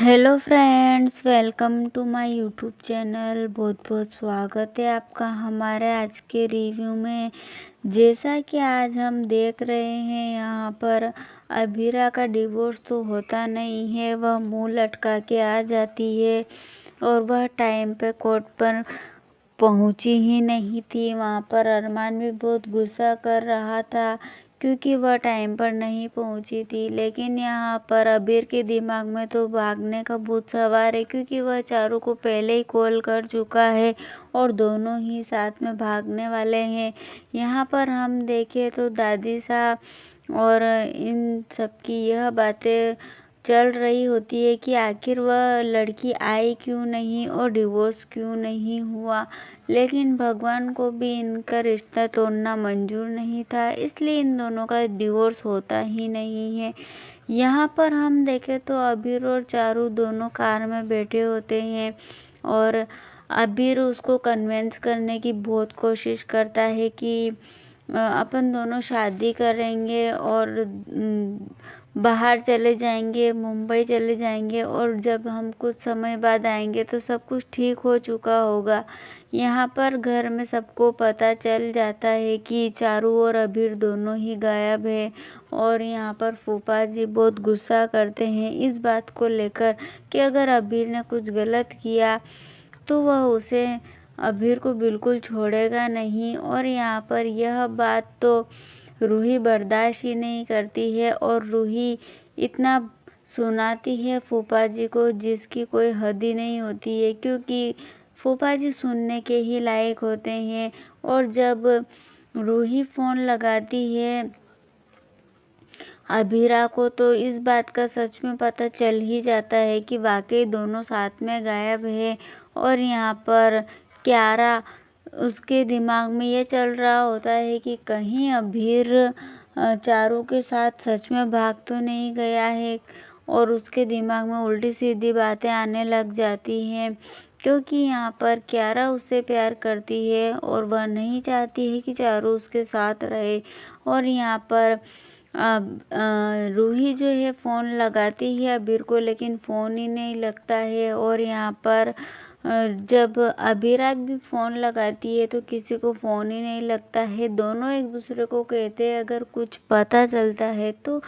Hello friends, welcome to my YouTube channel. बहुत बहुत स्वागत है आपका हमारे आज के रिव्यू में। जैसा कि आज हम देख रहे हैं, यहाँ पर अबीरा का डिवोर्स तो होता नहीं है, वह मुंह लटका के आ जाती है और वह टाइम पे कोर्ट पर पहुंची ही नहीं थी। वहाँ पर अरमान भी बहुत गुस्सा कर रहा था क्योंकि वह टाइम पर नहीं पहुंची थी। लेकिन यहाँ पर अबीर के दिमाग में तो भागने का भूत सवार है, क्योंकि वह चारू को पहले ही कॉल कर चुका है और दोनों ही साथ में भागने वाले हैं। यहाँ पर हम देखें तो दादी साहब और इन सबकी यह बातें चल रही होती है कि आखिर वह लड़की आई क्यों नहीं और डिवोर्स क्यों नहीं हुआ। लेकिन भगवान को भी इनका रिश्ता तोड़ना मंजूर नहीं था, इसलिए इन दोनों का डिवोर्स होता ही नहीं है। यहाँ पर हम देखें तो अबीर और चारू दोनों कार में बैठे होते हैं और अबीर उसको कन्विंस करने की बहुत कोशिश करता है कि अपन दोनों शादी करेंगे और बाहर चले जाएंगे, मुंबई चले जाएंगे और जब हम कुछ समय बाद आएंगे तो सब कुछ ठीक हो चुका होगा। यहाँ पर घर में सबको पता चल जाता है कि चारू और अबीर दोनों ही गायब है और यहाँ पर फूफा जी बहुत गुस्सा करते हैं इस बात को लेकर कि अगर अबीर ने कुछ गलत किया तो वह उसे अबीर को बिल्कुल छोड़ेगा नहीं। और यहाँ पर यह बात तो रूही बर्दाश्त ही नहीं करती है और रूही इतना सुनाती है फूफा जी को जिसकी कोई हद ही नहीं होती है, क्योंकि फूफा जी सुनने के ही लायक होते हैं। और जब रूही फ़ोन लगाती है अबीरा को तो इस बात का सच में पता चल ही जाता है कि वाकई दोनों साथ में गायब है। और यहाँ पर क्यारा, उसके दिमाग में ये चल रहा होता है कि कहीं अबीर चारू के साथ सच में भाग तो नहीं गया है और उसके दिमाग में उल्टी सीधी बातें आने लग जाती हैं, क्योंकि यहाँ पर क्यारा उससे प्यार करती है और वह नहीं चाहती है कि चारू उसके साथ रहे। और यहाँ पर रूही जो है फ़ोन लगाती है अबीर को, लेकिन फ़ोन ही नहीं लगता है। और यहाँ पर जब अबीरा भी फ़ोन लगाती है तो किसी को फ़ोन ही नहीं लगता है। दोनों एक दूसरे को कहते हैं अगर कुछ पता चलता है तो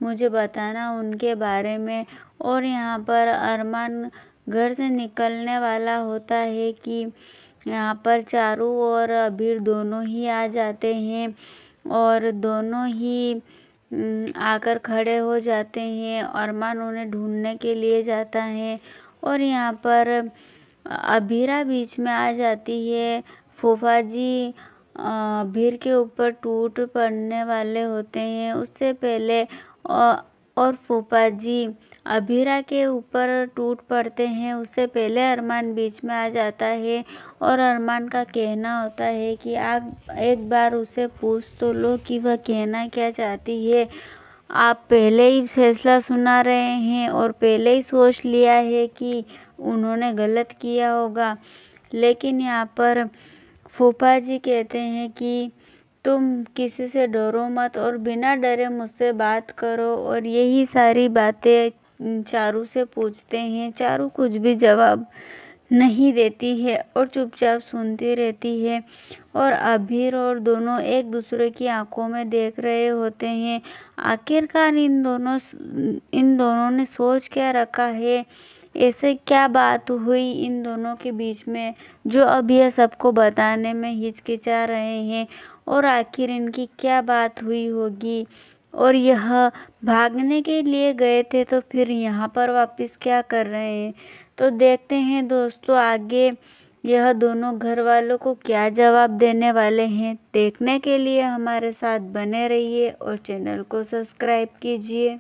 मुझे बताना उनके बारे में। और यहाँ पर अरमान घर से निकलने वाला होता है कि यहाँ पर चारू और अबीर दोनों ही आ जाते हैं और दोनों ही आकर खड़े हो जाते हैं। अरमान उन्हें ढूंढने के लिए जाता है और यहाँ पर अबीरा बीच में आ जाती है। फूफा जी अबीर के ऊपर टूट पड़ने वाले होते हैं उससे पहले और फूफा जी अबीरा के ऊपर टूट पड़ते हैं उससे पहले अरमान बीच में आ जाता है और अरमान का कहना होता है कि आप एक बार उसे पूछ तो लो कि वह कहना क्या चाहती है। आप पहले ही फैसला सुना रहे हैं और पहले ही सोच लिया है कि उन्होंने गलत किया होगा। लेकिन यहाँ पर फूफा जी कहते हैं कि तुम किसी से डरो मत और बिना डरे मुझसे बात करो। और यही सारी बातें चारू से पूछते हैं। चारू कुछ भी जवाब नहीं देती है और चुपचाप सुनती रहती है और अबीर और दोनों एक दूसरे की आंखों में देख रहे होते हैं। आखिरकार इन दोनों ने सोच क्या रखा है, ऐसे क्या बात हुई इन दोनों के बीच में जो अब यह सबको बताने में हिचकिचा रहे हैं, और आखिर इनकी क्या बात हुई होगी। और यह भागने के लिए गए थे तो फिर यहाँ पर वापस क्या कर रहे हैं। तो देखते हैं दोस्तों आगे यह दोनों घर वालों को क्या जवाब देने वाले हैं। देखने के लिए हमारे साथ बने रहिए और चैनल को सब्सक्राइब कीजिए।